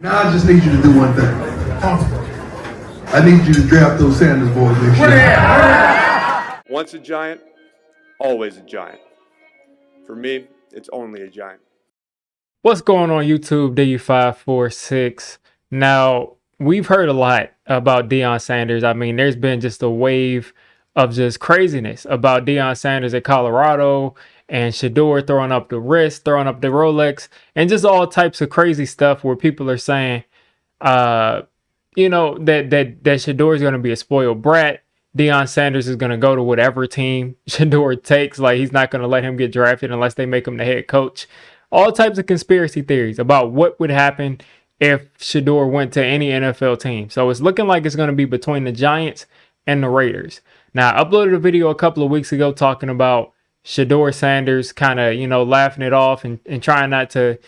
Now I just need you to do one thing. I need you to draft those Sanders boys next year. Once a giant, always a giant. For me, it's only a giant. What's going on YouTube, DU546? Now, we've heard a lot about Deion Sanders. I mean, there's been just a wave of just craziness about Deion Sanders at Colorado and Shedeur throwing up the wrist, throwing up the Rolex, and just all types of crazy stuff where people are saying, that Shedeur is going to be a spoiled brat. Deion Sanders is going to go to whatever team Shedeur takes. Like, he's not going to let him get drafted unless they make him the head coach. All types of conspiracy theories about what would happen if Shedeur went to any NFL team. So it's looking like it's going to be between the Giants and the Raiders. Now, I uploaded a video a couple of weeks ago talking about Shedeur Sanders kind of, laughing it off and trying not to,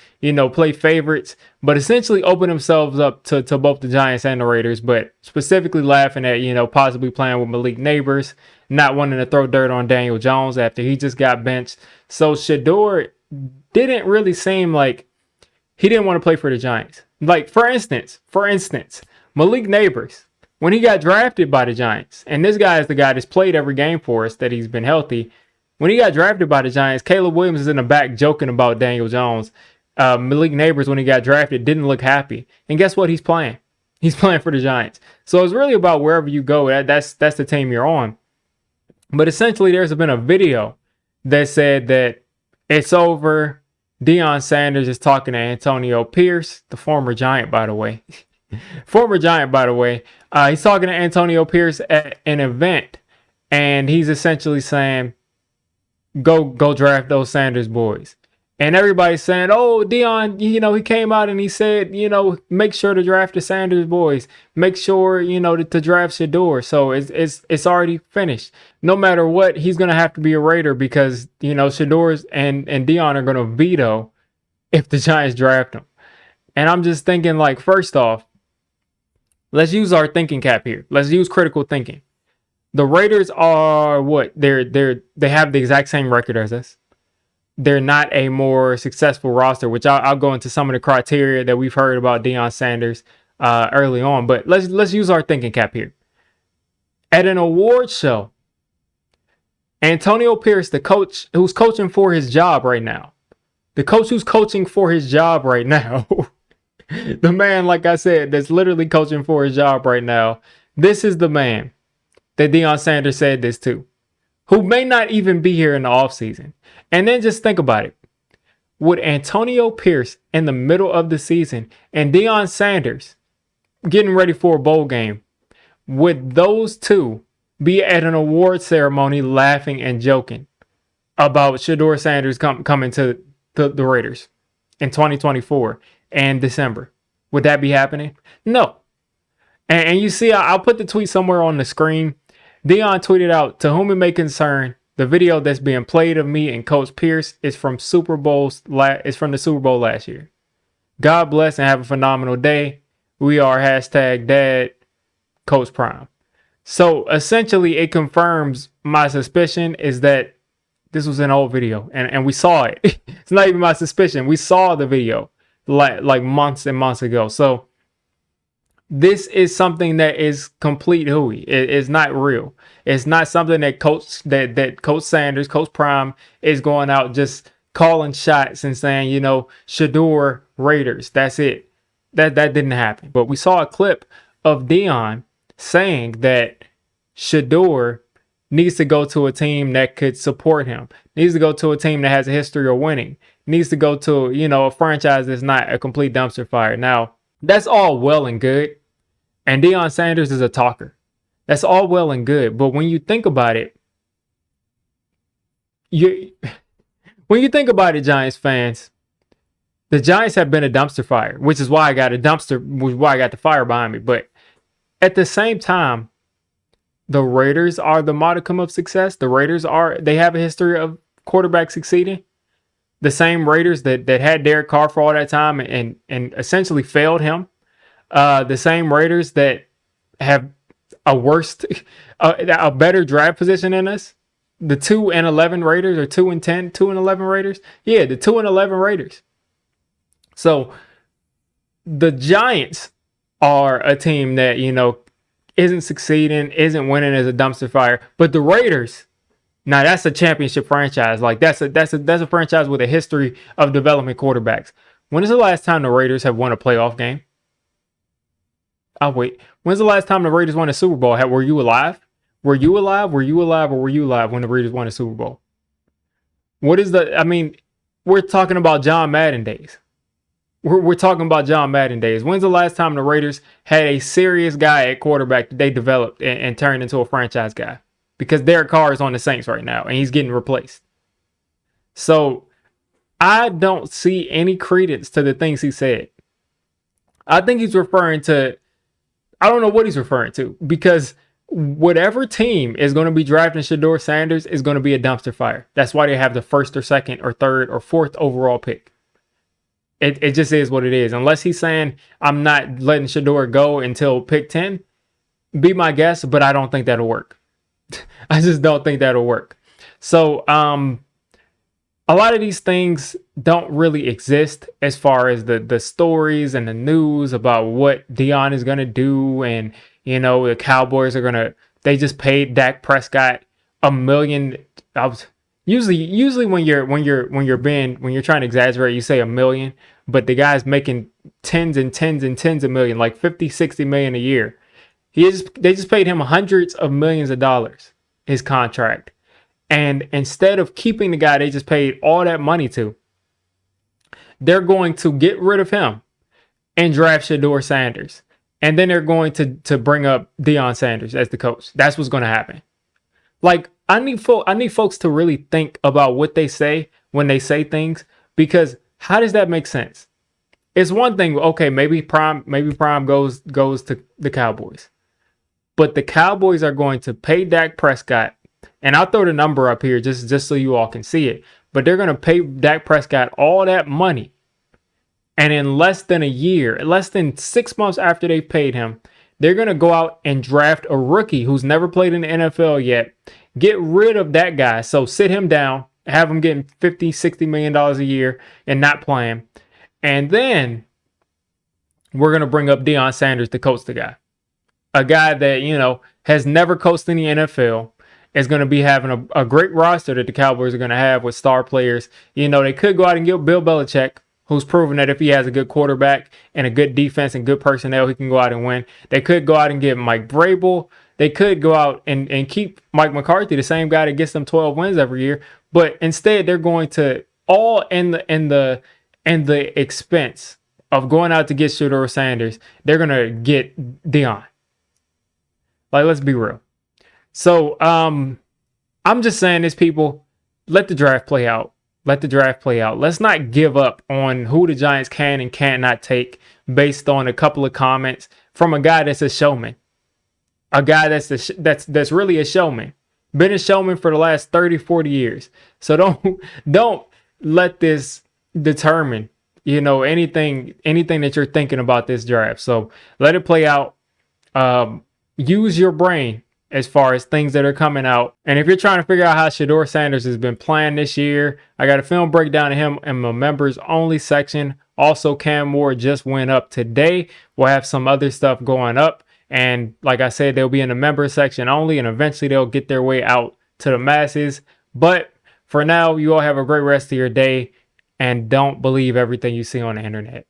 play favorites, but essentially open themselves up to both the Giants and the Raiders, but specifically laughing at, possibly playing with Malik Neighbors, not wanting to throw dirt on Daniel Jones after he just got benched. So Shedeur didn't really seem like he didn't want to play for the Giants. Like, for instance, Malik Neighbors, when he got drafted by the Giants, and this guy is the guy that's played every game for us that he's been healthy. When he got drafted by the Giants, Caleb Williams is in the back joking about Daniel Jones. Malik Neighbors, when he got drafted, didn't look happy. And guess what? He's playing. He's playing for the Giants. So it's really about wherever you go. That's the team you're on. But essentially, there's been a video that said that it's over. Deion Sanders is talking to Antonio Pierce, the former Giant, by the way. He's talking to Antonio Pierce at an event, and he's essentially saying, go draft those Sanders boys. And everybody's saying, oh, Deion, he came out and he said, make sure to draft the Sanders boys. Make sure, to draft Shedeur. So it's already finished. No matter what, he's going to have to be a Raider because, Shedeur and Deion are going to veto if the Giants draft him. And I'm just thinking, like, first off, let's use our thinking cap here. Let's use critical thinking. The Raiders are what? They have the exact same record as us. They're not a more successful roster, which I'll go into some of the criteria that we've heard about Deion Sanders early on. But let's use our thinking cap here. At an award show, Antonio Pierce, the coach who's coaching for his job right now, the man, like I said, that's literally coaching for his job right now. This is the man that Deion Sanders said this to, who may not even be here in the offseason. And then just think about it. Would Antonio Pierce in the middle of the season and Deion Sanders getting ready for a bowl game, would those two be at an award ceremony laughing and joking about Shedeur Sanders coming to the Raiders in 2024 and December? Would that be happening? No. And you see, I'll put the tweet somewhere on the screen. Deion tweeted out, "To whom it may concern, the video that's being played of me and Coach Pierce is from the Super Bowl last year. God bless and have a phenomenal day. We are #Dad Coach Prime." So essentially, it confirms my suspicion is that this was an old video, and we saw it. It's not even my suspicion. We saw the video like months and months ago. So this is something that is complete hooey. It is not real. It's not something that Coach Sanders, Coach Prime, is going out just calling shots and saying, Shedeur Raiders. That's it. That didn't happen. But we saw a clip of Deion saying that Shedeur needs to go to a team that could support him. Needs to go to a team that has a history of winning. Needs to go to, a franchise that's not a complete dumpster fire. Now, that's all well and good. And Deion Sanders is a talker. That's all well and good. But when you think about it, Giants fans, the Giants have been a dumpster fire, which is why I got the fire behind me. But at the same time, the Raiders are the modicum of success. They have a history of quarterbacks succeeding. The same Raiders that had Derek Carr for all that time and essentially failed him. The same Raiders that have a better draft position than us. The 2-11 Raiders or 2-10, 2-11 Raiders. Yeah, the 2-11 Raiders. So the Giants are a team that, isn't succeeding, isn't winning as a dumpster fire. But the Raiders, now that's a championship franchise. Like that's a franchise with a history of developing quarterbacks. When is the last time the Raiders have won a playoff game? Oh wait, when's the last time the Raiders won a Super Bowl? Were you alive? Were you alive? Were you alive? Or were you alive when the Raiders won a Super Bowl? We're talking about John Madden days. We're talking about John Madden days. When's the last time the Raiders had a serious guy at quarterback that they developed and turned into a franchise guy? Because Derek Carr is on the Saints right now and he's getting replaced. So I don't see any credence to the things he said. I think he's referring to, I don't know what he's referring to, because whatever team is going to be drafting Shedeur Sanders is going to be a dumpster fire. That's why they have the first or second or third or fourth overall pick. It just is what it is. Unless he's saying, I'm not letting Shedeur go until pick 10, be my guess, but I don't think that'll work. I just don't think that'll work. So a lot of these things don't really exist as far as the stories and the news about what Deion is going to do. And, the Cowboys they just paid Dak Prescott $1 million. Usually when you're trying to exaggerate, you say $1 million, but the guy's making tens and tens and tens of million, like 50, 60 million a year. They just paid him hundreds of millions of dollars, his contract. And instead of keeping the guy they just paid all that money to, they're going to get rid of him and draft Shedeur Sanders. And then they're going to bring up Deion Sanders as the coach. That's what's going to happen. Like, I need folks to really think about what they say when they say things, because how does that make sense? It's one thing, okay, maybe Prime goes to the Cowboys. But the Cowboys are going to pay Dak Prescott, and I'll throw the number up here just so you all can see it. But they're going to pay Dak Prescott all that money. And in less than a year, less than 6 months after they've paid him, they're going to go out and draft a rookie who's never played in the NFL yet. Get rid of that guy. So sit him down, have him getting $50, $60 million a year and not playing. And then we're going to bring up Deion Sanders to coach the guy. A guy that, has never coached in the NFL, is going to be having a great roster that the Cowboys are going to have with star players. They could go out and get Bill Belichick, who's proven that if he has a good quarterback and a good defense and good personnel, he can go out and win. They could go out and get Mike Vrabel. They could go out and keep Mike McCarthy, the same guy that gets them 12 wins every year. But instead, they're going to all in the expense of going out to get Shedeur Sanders. They're going to get Deion. Like, let's be real. So I'm just saying this, people, let the draft play out. Let the draft play out. Let's not give up on who the Giants can and cannot take based on a couple of comments from a guy that's a showman. A guy that's really a showman. Been a showman for the last 30, 40 years. So don't let this determine, anything that you're thinking about this draft. So let it play out. Use your brain as far as things that are coming out. And if you're trying to figure out how Shedeur Sanders has been playing this year, I got a film breakdown of him in my members only section. Also, Cam Moore just went up today. We'll have some other stuff going up. And like I said, they'll be in the member section only, and eventually they'll get their way out to the masses. But for now, you all have a great rest of your day, and don't believe everything you see on the internet.